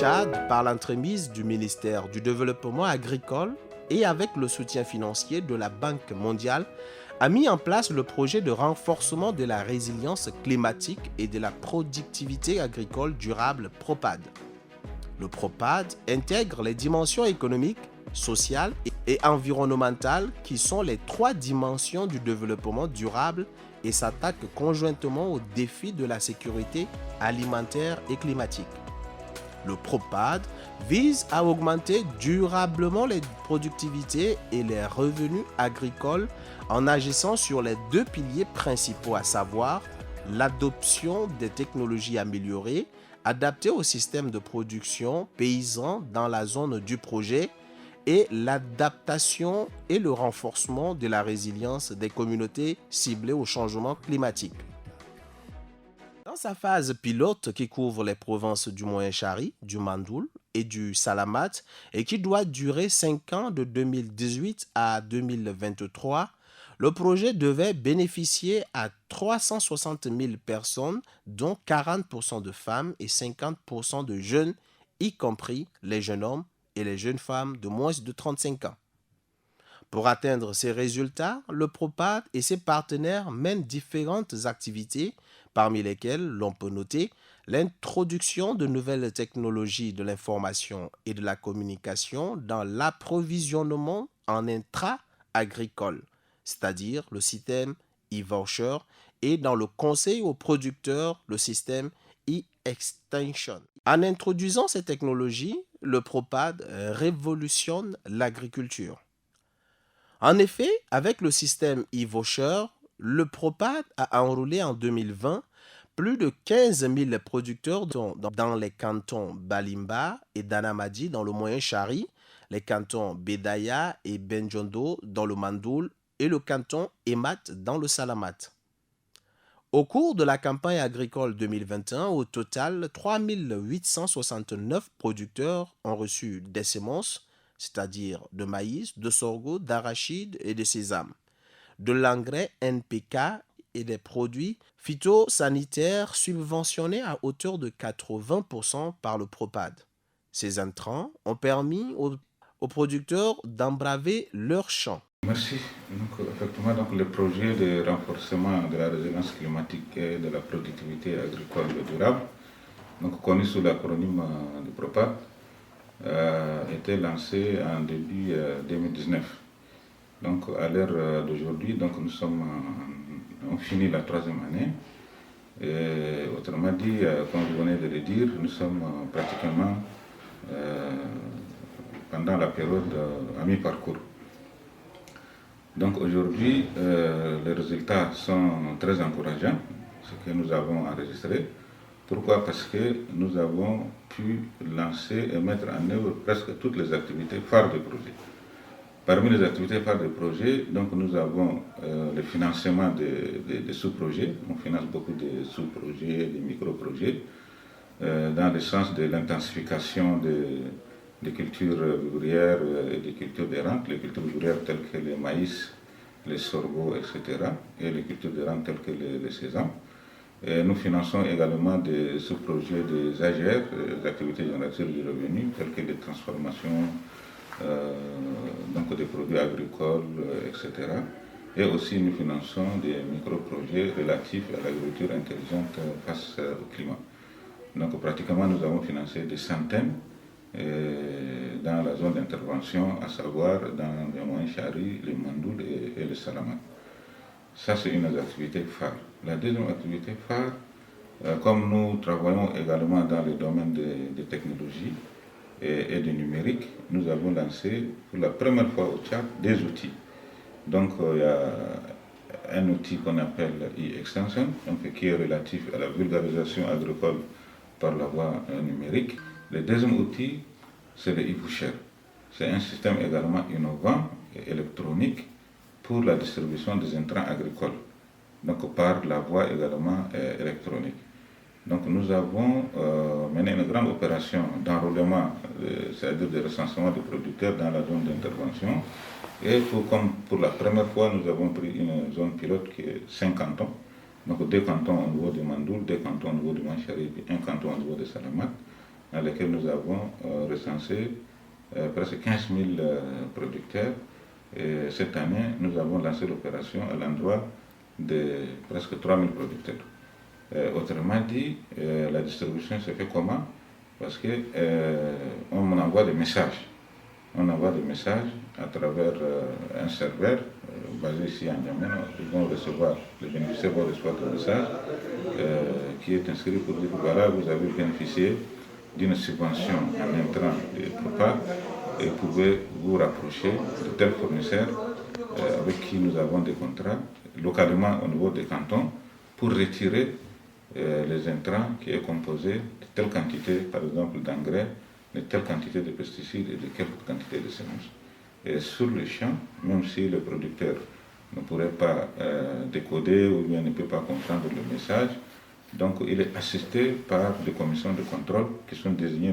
Tchad, par l'entremise du ministère du Développement agricole et avec le soutien financier de la Banque mondiale, a mis en place le projet de renforcement de la résilience climatique et de la productivité agricole durable PROPAD. Le PROPAD intègre les dimensions économiques, sociales et environnementales qui sont les trois dimensions du développement durable et s'attaque conjointement aux défis de la sécurité alimentaire et climatique. Le PROPAD vise à augmenter durablement les productivités et les revenus agricoles en agissant sur les deux piliers principaux, à savoir l'adoption des technologies améliorées, adaptées au système de production paysan dans la zone du projet, et l'adaptation et le renforcement de la résilience des communautés ciblées au changement climatique. Dans sa phase pilote qui couvre les provinces du Moyen-Chari, du Mandoul et du Salamat et qui doit durer 5 ans de 2018 à 2023, le projet devait bénéficier à 360 000 personnes, dont 40% de femmes et 50% de jeunes, y compris les jeunes hommes et les jeunes femmes de moins de 35 ans. Pour atteindre ces résultats, le PROPAD et ses partenaires mènent différentes activités, parmi lesquelles l'on peut noter l'introduction de nouvelles technologies de l'information et de la communication dans l'approvisionnement en intra-agricole, c'est-à-dire le système e-voucher, et dans le conseil aux producteurs, le système e-extension. En introduisant ces technologies, le PROPAD révolutionne l'agriculture. En effet, avec le système e-voucher, le PROPAD a enrôlé en 2020 plus de 15 000 producteurs dans les cantons Balimba et Danamadi dans le Moyen-Chari, les cantons Bedaya et Benjondo dans le Mandoul et le canton Emat dans le Salamat. Au cours de la campagne agricole 2021, au total, 3 869 producteurs ont reçu des semences, c'est-à-dire de maïs, de sorgho, d'arachide et de sésame, de l'engrais NPK et des produits phytosanitaires subventionnés à hauteur de 80% par le PROPAD. Ces intrants ont permis aux producteurs d'embraver leurs champs. Merci. Donc, effectivement, le projet de renforcement de la résilience climatique et de la productivité agricole durable, donc connu sous l'acronyme de PROPAD, était lancé en début 2019. Donc à l'heure d'aujourd'hui, on finit la 3e année. Et, autrement dit, comme vous venez de le dire, nous sommes pratiquement pendant la période à mi-parcours. Donc aujourd'hui, les résultats sont très encourageants, ce que nous avons enregistré. Pourquoi? Parce que nous avons pu lancer et mettre en œuvre presque toutes les activités phares du projet. Parmi les activités phares du projet, donc nous avons le financement des sous-projets. On finance beaucoup de sous-projets, de micro-projets, dans le sens de l'intensification des cultures vivrières et des cultures de rente, les cultures vivrières telles que le maïs, les sorgho, etc., et les cultures de rente telles que le sésame. Et nous finançons également des sous-projets des AGR, des activités génératrices du revenu, telles que les transformations donc des produits agricoles, etc. Et aussi nous finançons des micro-projets relatifs à l'agriculture intelligente face au climat. Donc pratiquement nous avons financé des centaines dans la zone d'intervention, à savoir dans le Moyen-Chari, le Mandoul et le Salamat. Ça, c'est une des activités phares. La deuxième activité phare, comme nous travaillons également dans le domaine des technologies et du numérique, nous avons lancé pour la première fois au Tchad des outils. Donc, il y a un outil qu'on appelle e-extension, qui est relatif à la vulgarisation agricole par la voie numérique. Le deuxième outil, c'est le e-voucher. C'est un système également innovant et électronique pour la distribution des intrants agricoles, donc par la voie également électronique. Donc nous avons mené une grande opération d'enrôlement, c'est-à-dire de recensement des producteurs dans la zone d'intervention. Et comme pour la première fois, nous avons pris une zone pilote qui est 5 cantons. Donc 2 cantons au niveau du Mandoul, 2 cantons au niveau du Manchari, et 1 canton au niveau de Salamat. dans lesquels nous avons recensé presque 15 000 producteurs. Et cette année, nous avons lancé l'opération à l'endroit de presque 3 000 producteurs. Autrement dit, la distribution se fait comment? Parce qu'on envoie des messages. On envoie des messages à travers un serveur basé ici en Niamey. Les bénéficiaires vont recevoir un message qui est inscrit pour dire que voilà, vous avez bénéficié d'une subvention en intrant de Propa et pouvez vous rapprocher de tel fournisseur avec qui nous avons des contrats localement au niveau des cantons pour retirer les intrants qui est composé de telle quantité, par exemple, d'engrais, de telle quantité de pesticides et de quelques quantités de semences. Et sur le champ, même si le producteur ne pourrait pas décoder ou bien ne peut pas comprendre le message, donc il est assisté par des commissions de contrôle qui sont désignées